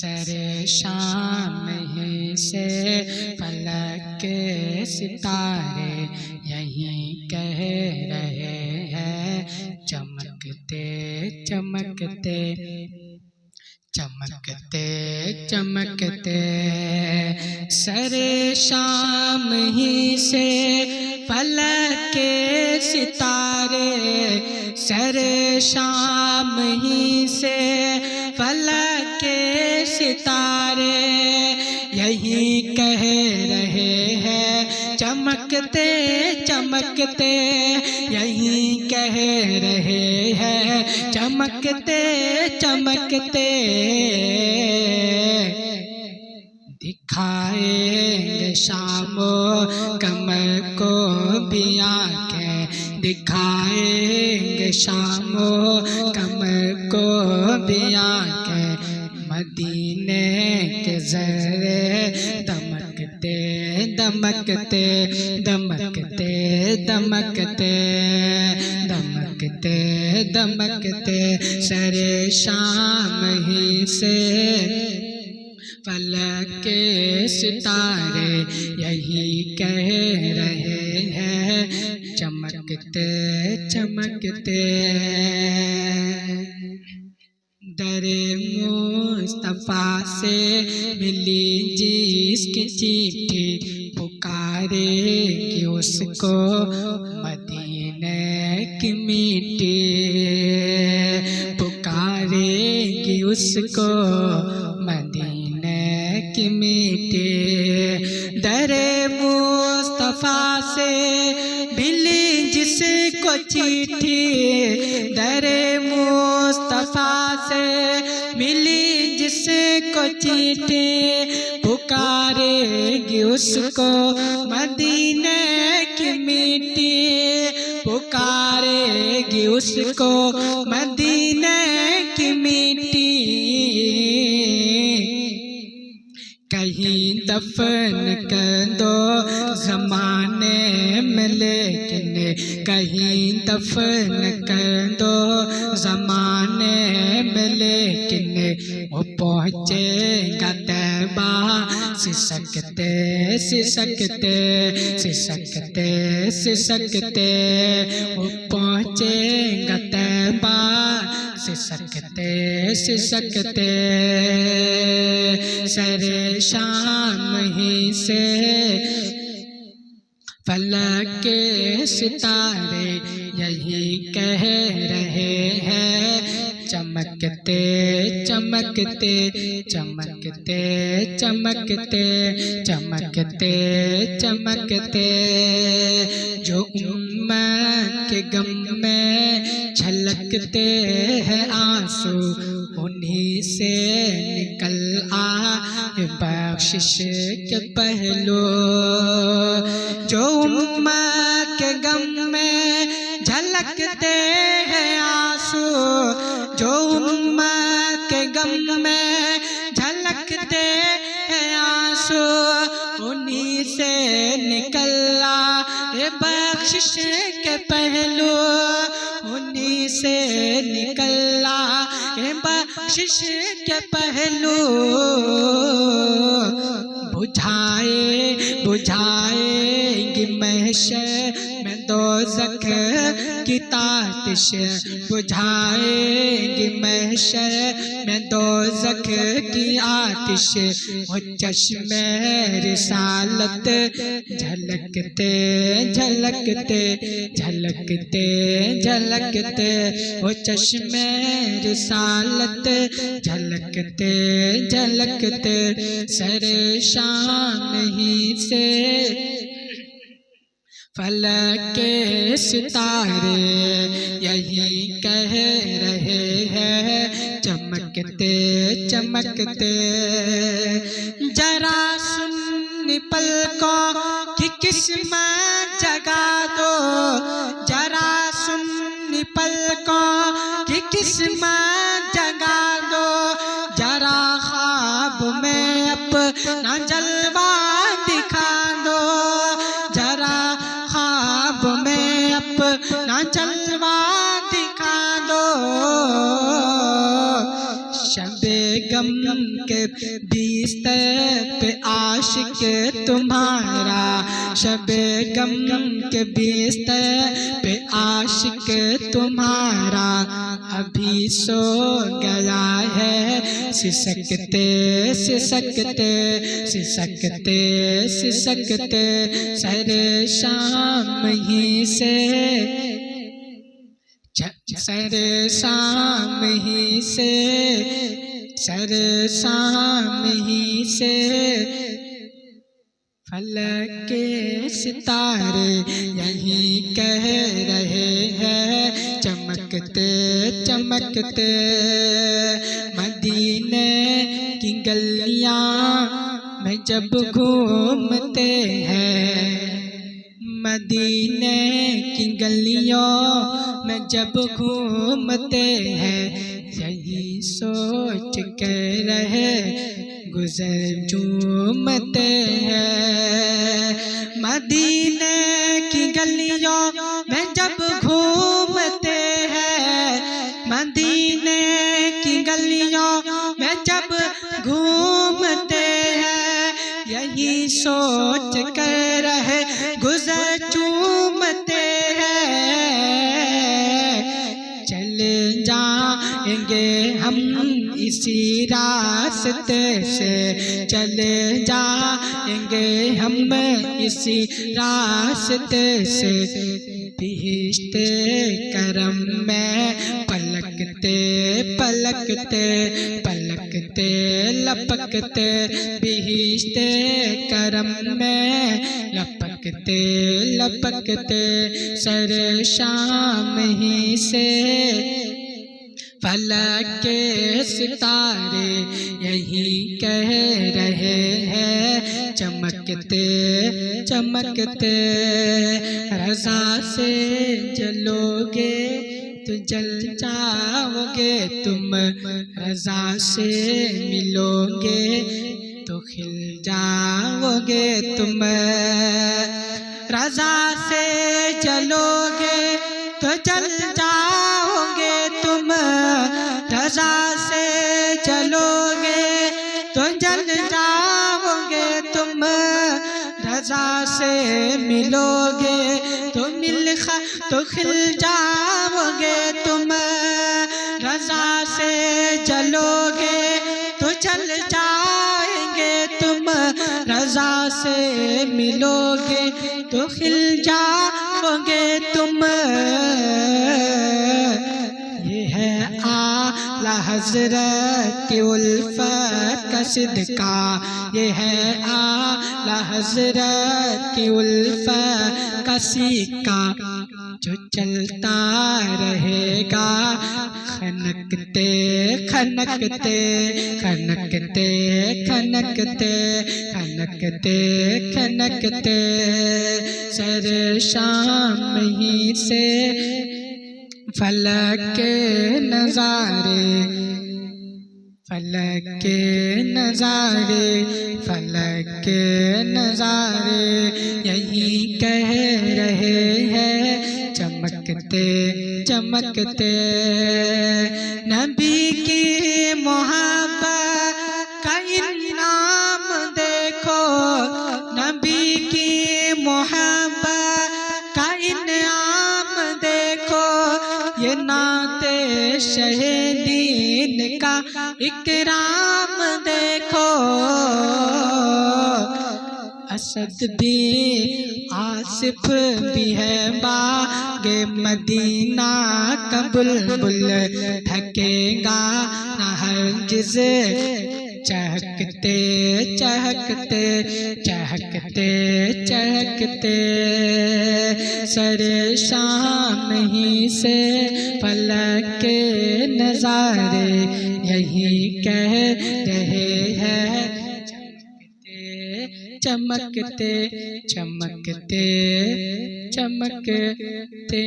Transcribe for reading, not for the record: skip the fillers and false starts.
सरे शाम ही से फलक के सितारे यहीं कह रहे हैं, चमकते चमकते चमकते चमकते। सरे शाम ही से फलक के सितारे, सरे शाम ही से फलक के सितारे यही कह रहे हैं, चमकते चमकते यही कह रहे हैं, चमकते चमकते। दिखाएंगे शामो कमर को भी आंखें, दिखाएंगे शामो कमर को भी आंखें, मदीने के ज़रे दमकते दमकते दमकते दमकते दमकते दमकते। सरे शाम ही से फलक के सितारे यही कह रहे हैं, चमकते चमकते। दरे मुस्तफा से मिली जिसकी चिट्ठी, पुकारे कि उसको मदीने की मिट्टी, पुकारे कि उसको मदीने की मिट्टी। दरे मुस्तफा से मिली जिसको चिट्ठी, दरे मुस्तफा से मिली जिसको चिट्ठी, पुकारेगी उसको मदीने की मिट्टी, पुकारेगी उसको मदीने की मिट्टी। कहीं दफन कर दो ज़माने में, लेकिन कहीं दफन कर दो ज़माने में, लेकिन वो पहुँचेगा तैबा सिसकते सिसकते सिसकते सिसकते, वो पहुँचेगा तैबा सिसकते सिसकते। सरे शाम ही से फलक के सितारे यही कह रहे हैं, चमकते चमकते चमकते चमकते चमकते चमकते। जो उम्मत के गम में छलकते हैं आंसू, उन्हीं से निकल आए बख्शिश के पहलू। जो उम्मत के गम में झलकते हैं आंसू, जो उम्मत के गम में झलकते हैं आंसू, उन्हीं से निकल आए बख्शिश के पहलू, उन्हीं से निकल आए बख्शिश के पहलू। बुझाए बुझाएंगी महशर में दोज़ख की तातिश, बुझाएंगी महशर में दोज़ख की आतिश। वो चश्मे रिसालत झलकते झलकते झलकते झलकते, वो चश्मे रिसालत झलकते झलकते। सरे शाम ही से फलक के सितारे यही कह रहे हैं, चमकते चमकते। जरा सुन पलकों की किस्मत जगा दो, जरा सुन पलकों की किस्मत जगा दो, जरा ख्वाब में अपना जलवा दिखा दो, जरा ख्वाब में अपना जलवा दिखा दो। शबे गम के बिस्तर पे आशिक तुम्हारा, शबे गम के बिस्तर पे आशिक तुम्हारा अभी सो गया है। सिसकते सिसकते सिसकते सिसकते सर शाम ही से, सर शाम ही से, सर शाम ही से फलक के सितारे यही कह रहे हैं, चमकते चमकते मदीने की गलियां में जब घूमते हैं, मदीने की गलियों में जब घूमते हैं, यही सोच कर रहे गुजर झूमते हैं। मदीने की गलियों में जब घूमते हैं, मदीने की गलियों में जब घूमते हैं, यही सोच कर रहे गुजर झूमते हैं। चले जाएंगे हम इसी रास्ते से, चले जाएंगे हम इसी रास्ते से, बिहिश्ते करम में पलकते पलकते पलकते लपकते, बिहिश्ते करम में लपकते लपकते सर शाम ही से फलक के सितारे यही कह रहे हैं, चमकते चमकते। रज़ा से जलोगे तो जल जाओगे तुम, रज़ा से मिलोगे तो खिल जाओगे तुम, रज़ा से जलोगे तो जल जाओगे तुम, रज़ा से जलोगे तो जल जाओगे तुम, रज़ा से मिलोगे तो खिल जाओगे तुम, रज़ा से जलोगे तो जल जाएंगे तुम, रज़ा से मिलोगे तो खिल जाओगे तुम। ये है आला हज़रत की उल्फत का सिदका, ये है आला हज़रत की उल्फत का सिक्का, जो चलता रहेगा खनकते खनकते खनकते खनकते खनकते खनकते सर शाम ही से फलक के नज़ारे, फलक के नज़ारे, फलक के नज़ारे यही कह रहे हैं, चमकते चमकते। नबी की मोहब्बत का इनाम देखो, नबी की मोहब्बत का इनाम देखो, ये नाते शहीदीन का इकराम देखो। असद भी आसिफ भी है बागे मदीना का बुलबुल, थकेगा न हरगिज़ चहकते चहकते चहकते चहकते सर शाम ही से फलक के नज़ारे यही कह रहे हैं, चमकते चमकते चमकते।